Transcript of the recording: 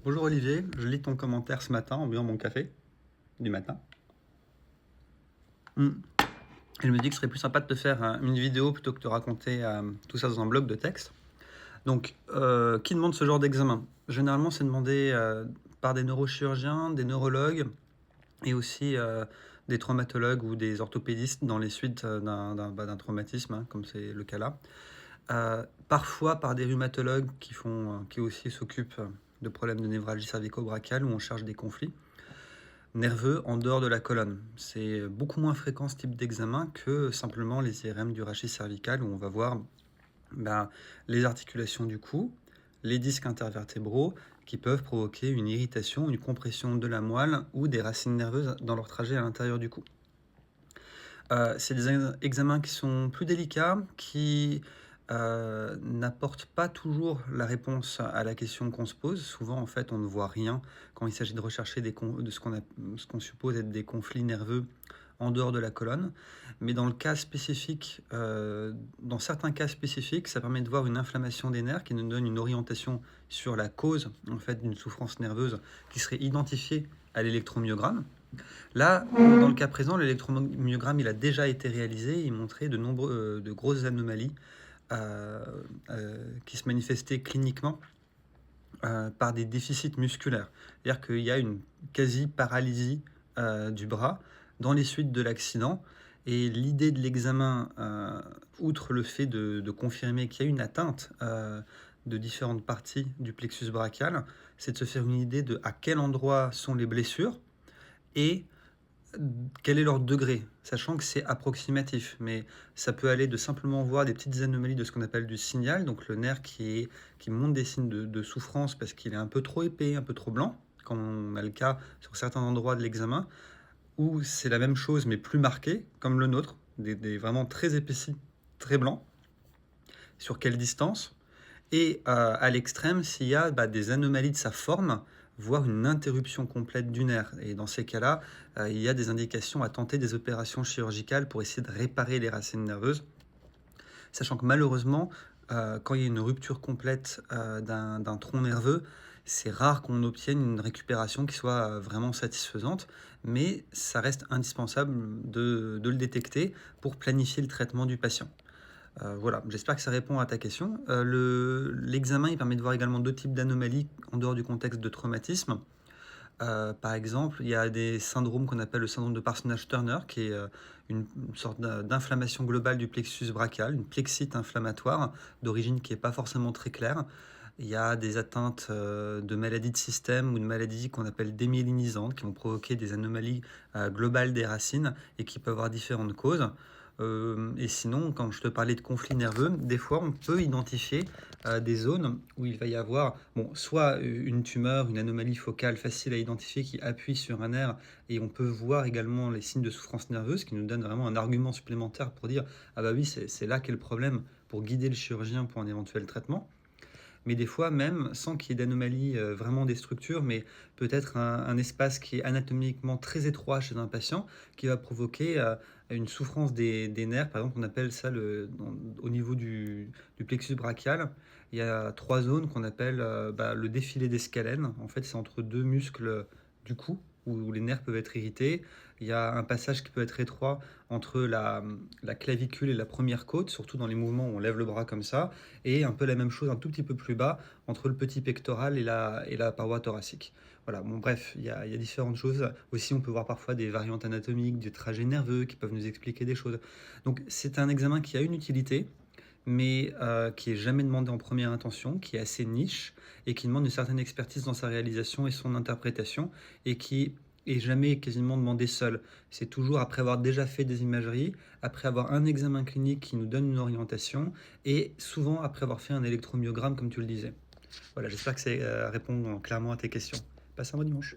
Bonjour Olivier, je lis ton commentaire ce matin en buvant mon café du matin. Et je me dis que ce serait plus sympa de te faire une vidéo plutôt que de raconter tout ça dans un bloc de texte. Donc, qui demande ce genre d'examen? Généralement, c'est demandé par des neurochirurgiens, des neurologues et aussi des traumatologues ou des orthopédistes dans les suites d'un traumatisme, hein, comme c'est le cas là. Parfois par des rhumatologues qui aussi s'occupent de problèmes de névralgie cervico-brachiale où on cherche des conflits nerveux en dehors de la colonne. C'est beaucoup moins fréquent ce type d'examen que simplement les IRM du rachis cervical où on va voir les articulations du cou, les disques intervertébraux qui peuvent provoquer une irritation, une compression de la moelle ou des racines nerveuses dans leur trajet à l'intérieur du cou. C'est des examens qui sont plus délicats, qui n'apportent pas toujours la réponse à la question qu'on se pose. Souvent, en fait, on ne voit rien quand il s'agit de rechercher de ce qu'on suppose être des conflits nerveux en dehors de la colonne. Mais dans certains cas spécifiques, ça permet de voir une inflammation des nerfs qui nous donne une orientation sur la cause en fait, d'une souffrance nerveuse qui serait identifiée à l'électromyogramme. Là, dans le cas présent, l'électromyogramme il a déjà été réalisé, il montrait de grosses anomalies qui se manifestaient cliniquement par des déficits musculaires. C'est-à-dire qu'il y a une quasi-paralysie du bras dans les suites de l'accident. Et l'idée de l'examen, outre le fait de confirmer qu'il y a une atteinte de différentes parties du plexus brachial, c'est de se faire une idée de à quel endroit sont les blessures et quel est leur degré, sachant que c'est approximatif, mais ça peut aller de simplement voir des petites anomalies de ce qu'on appelle du signal, donc le nerf qui montre des signes de souffrance parce qu'il est un peu trop épais, un peu trop blanc, comme on a le cas sur certains endroits de l'examen, ou c'est la même chose mais plus marqué, comme le nôtre, des vraiment très épaissis, très blancs, sur quelle distance, et à l'extrême s'il y a des anomalies de sa forme, voire une interruption complète du nerf. Et dans ces cas-là, il y a des indications à tenter des opérations chirurgicales pour essayer de réparer les racines nerveuses. Sachant que malheureusement, quand il y a une rupture complète d'un tronc nerveux, c'est rare qu'on obtienne une récupération qui soit vraiment satisfaisante, mais ça reste indispensable de le détecter pour planifier le traitement du patient. Voilà, j'espère que ça répond à ta question. L'examen il permet de voir également deux types d'anomalies en dehors du contexte de traumatisme. Par exemple, il y a des syndromes qu'on appelle le syndrome de Parsonage-Turner, qui est une sorte d'inflammation globale du plexus brachial, une plexite inflammatoire d'origine qui n'est pas forcément très claire. Il y a des atteintes de maladies de système ou de maladies qu'on appelle démyélinisantes qui vont provoquer des anomalies globales des racines et qui peuvent avoir différentes causes. Et sinon, quand je te parlais de conflits nerveux, des fois on peut identifier des zones où il va y avoir soit une tumeur, une anomalie focale facile à identifier qui appuie sur un nerf, et on peut voir également les signes de souffrance nerveuse qui nous donne vraiment un argument supplémentaire pour dire ah bah oui, c'est là qu'est le problème, pour guider le chirurgien pour un éventuel traitement. Mais des fois même sans qu'il y ait d'anomalie vraiment des structures, mais peut-être un espace qui est anatomiquement très étroit chez un patient qui va provoquer une souffrance des nerfs. Par exemple, on appelle ça au niveau du plexus brachial. Il y a 3 zones qu'on appelle le défilé des scalènes. En fait, c'est entre deux muscles du cou où les nerfs peuvent être irrités. Il y a un passage qui peut être étroit entre la clavicule et la première côte, surtout dans les mouvements où on lève le bras comme ça, et un peu la même chose un tout petit peu plus bas entre le petit pectoral et la paroi thoracique. Voilà, bon bref, il y a différentes choses. Aussi, on peut voir parfois des variantes anatomiques, des trajets nerveux qui peuvent nous expliquer des choses. Donc c'est un examen qui a une utilité, mais qui est jamais demandé en première intention, qui est assez niche et qui demande une certaine expertise dans sa réalisation et son interprétation, et qui est jamais quasiment demandé seul. C'est toujours après avoir déjà fait des imageries, après avoir un examen clinique qui nous donne une orientation, et souvent après avoir fait un électromyogramme comme tu le disais. Voilà, j'espère que ça répond clairement à tes questions. Passe un bon dimanche.